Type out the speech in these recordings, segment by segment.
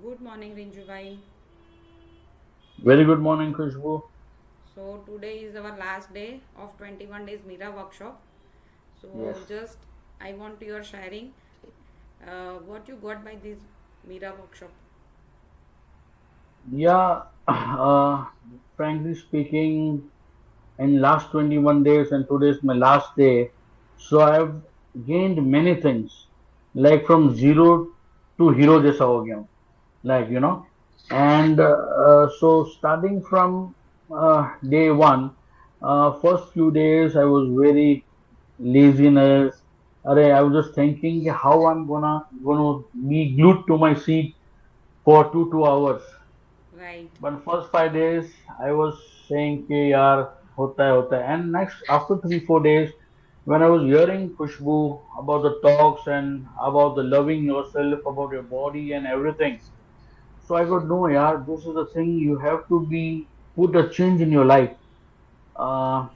Good morning, Rinju bhai. Very good morning, Khushbu. So today is our last day of 21 days Mira workshop. Yes. So just I want your sharing what you got by this Mira workshop. Yeah, frankly speaking, in last 21 days and today is my last day, so I've gained many things, like from zero to hero जैसा हो गया हूँ, like and so starting from day one, first few days I was very laziness. Array, I was just thinking how I'm gonna be glued to my seat for 2 hours. Right. But first 5 days, I was saying, "कि यार होता है." And next, after 3 4 days, when I was hearing Khushbu about the talks and about the loving yourself, about your body and everything, so I got no, yaar, this is the thing you have to be put a change in your life. Uh,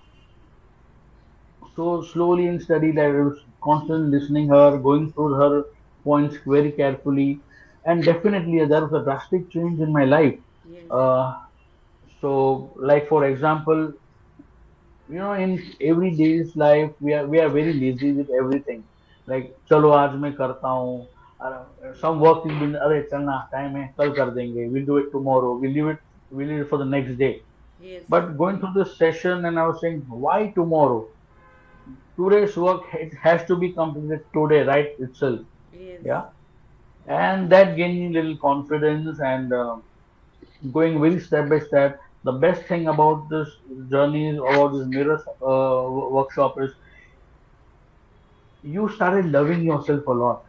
so slowly and steadily, I was constantly listening her, going through her points very carefully, and definitely there was a drastic change in my life. Yes. Uh, So, like for example, in everyday's life, we are very lazy with everything. Like, चलो आज मैं करता हूँ. Some work is been, अरे चलना time है कल कर देंगे. We'll do it tomorrow. We'll leave it for the next day. Yes. But going through this session, and I was saying, why tomorrow? Today's work it has to be completed today, right itself. Yes. Yeah, and that gave me little confidence and. Going very step by step. The best thing about this journey, about this mirror workshop is you started loving yourself a lot.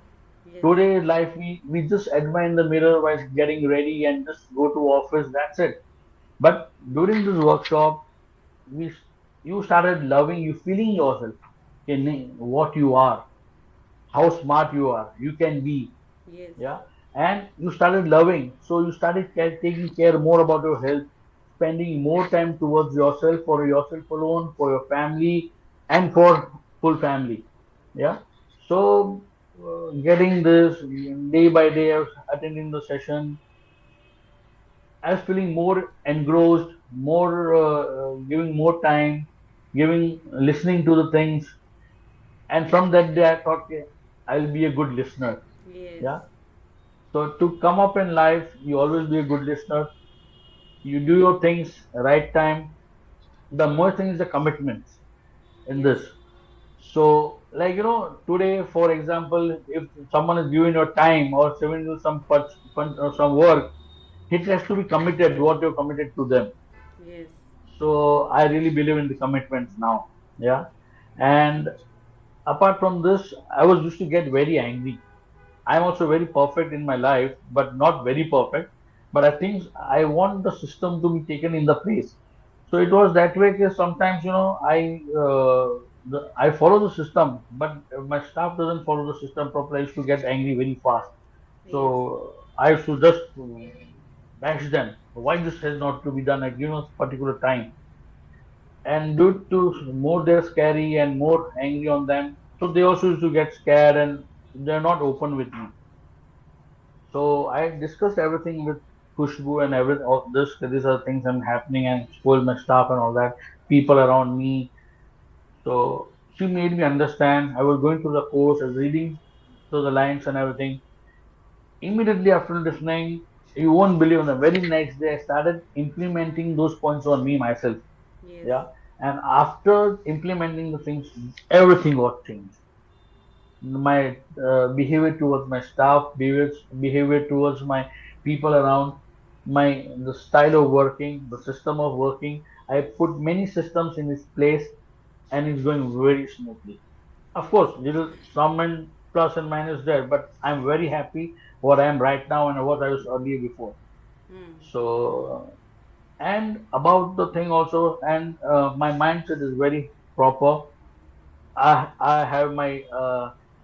Yes. Today in life, we just admire in the mirror while getting ready and just go to office. That's it. But during this workshop, we you started loving, you feeling yourself in what you are, how smart you are, you can be. Yes. Yeah, and you started loving, so you started taking care more about your health, spending more time towards yourself, for yourself alone, for your family, and for full family. Yeah, so getting this day by day, I was attending the session. I was feeling more engrossed, more giving more time, giving listening to the things. And from that day I thought, "Okay, I'll be a good listener." Yes. Yeah. So to come up in life, you always be a good listener. You do your things right time. The most thing is the commitments in Yes. this. So, like today, for example, if someone is giving your time or giving you some or some work, it has to be committed. What you're committed to them. Yes. So I really believe in the commitments now. Yeah, and apart from this, I was used to get very angry. I'm also very perfect in my life, but not very perfect. But I think I want the system to be taken in the place. So it was that way. Because sometimes I follow the system, but my staff doesn't follow the system properly. I used to get angry very fast. Yes. So I used to just bash them. Why this has not to be done at particular time? And due to more they're scary and more angry on them, so they also used to get scared and they're not open with me. So I discussed everything with Khushbu and everything. All this, these are things I'm happening, and spoiled my staff and all that. People around me. So she made me understand. I was going through the course, I was reading through the lines and everything. Immediately after listening, you won't believe. On the very next day, I started implementing those points on me myself. Yes. Yeah, and after implementing the things, everything got changed. My behavior towards my staff, behavior towards my people around, the style of working, the system of working. I put many systems in its place, and it's going very smoothly. Of Yes. course, little some and plus and minus there, but I'm very happy what I am right now and what I was earlier before. Hmm. So, and about the thing also, and my mindset is very proper. I have my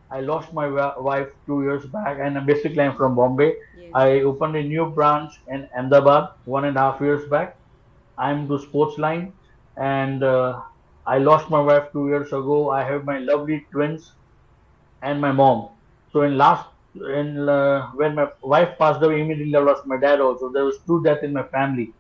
I lost my wife 2 years back, and basically I'm from Bombay. Yes. I opened a new branch in Ahmedabad 1.5 years back. I'm to sports line, and I lost my wife 2 years ago. I have my lovely twins and my mom. So in last in when my wife passed away, immediately I lost my dad also. There was two deaths in my family.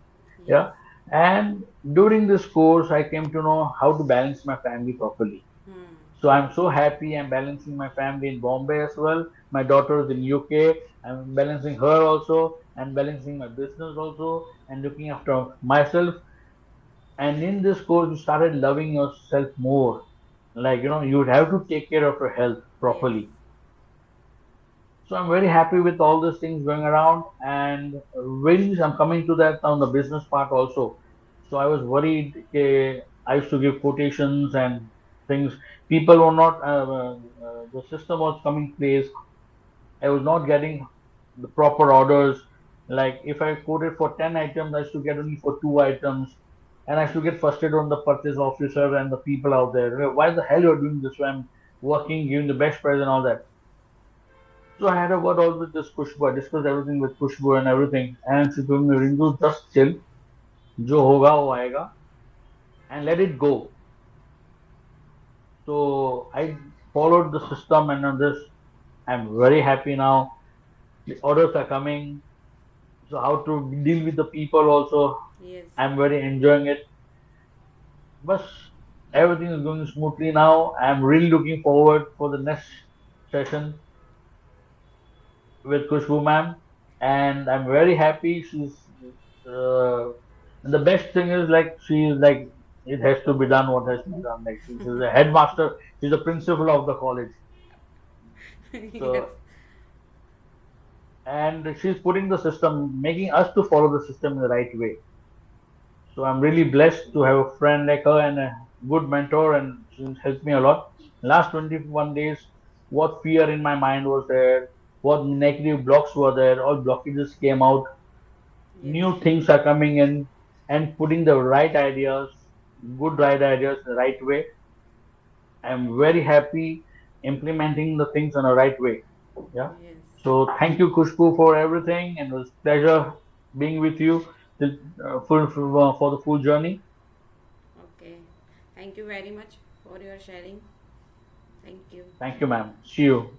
Yes. Yeah. And during this course, I came to know how to balance my family properly. Hmm. So I'm so happy I'm balancing my family in Bombay as well. My daughter is in UK. I'm balancing her also and balancing my business also and looking after myself. And in this course, you started loving yourself more. Like, you would have to take care of your health Yes. properly. So I'm very happy with all these things going around. And when I'm coming to that on the business part also. So I was worried. I used to give quotations and things. People were not. The system was coming place. I was not getting the proper orders. Like if I quoted for 10 items, I used to get only for 2 items. And I used to get frustrated on the purchase officer and the people out there. Why the hell you're doing this? When I'm working, giving the best price and all that. So I had a word all with this Khushbu. I discussed everything with Khushbu and everything. And she told me, Rinju, just chill. Jo hoga, wo aayega. And let it go. So I followed the system and on this, I'm very happy now. The orders are coming. So how to deal with the people also, Yes. I'm very enjoying it. But everything is going smoothly now. I'm really looking forward for the next session with Khushbu ma'am, and I'm very happy. Uh, the best thing is like she's like it has to be done. What has to be done? Like she's the headmaster. She's the principal of the college. Yes. So and she's putting the system, making us to follow the system in the right way. So I'm really blessed to have a friend like her and a good mentor, and she's helped me a lot. Last 21 days, what fear in my mind was there, what negative blocks were there, all blockages came out. Yes. New things are coming in, and putting the right ideas, good right ideas, the right way. I'm very happy implementing the things in the right way. Yeah. Yes. So thank you, Khushbu, for everything, and it was pleasure being with you for the full journey. Okay. Thank you very much for your sharing. Thank you. Thank you, ma'am. See you.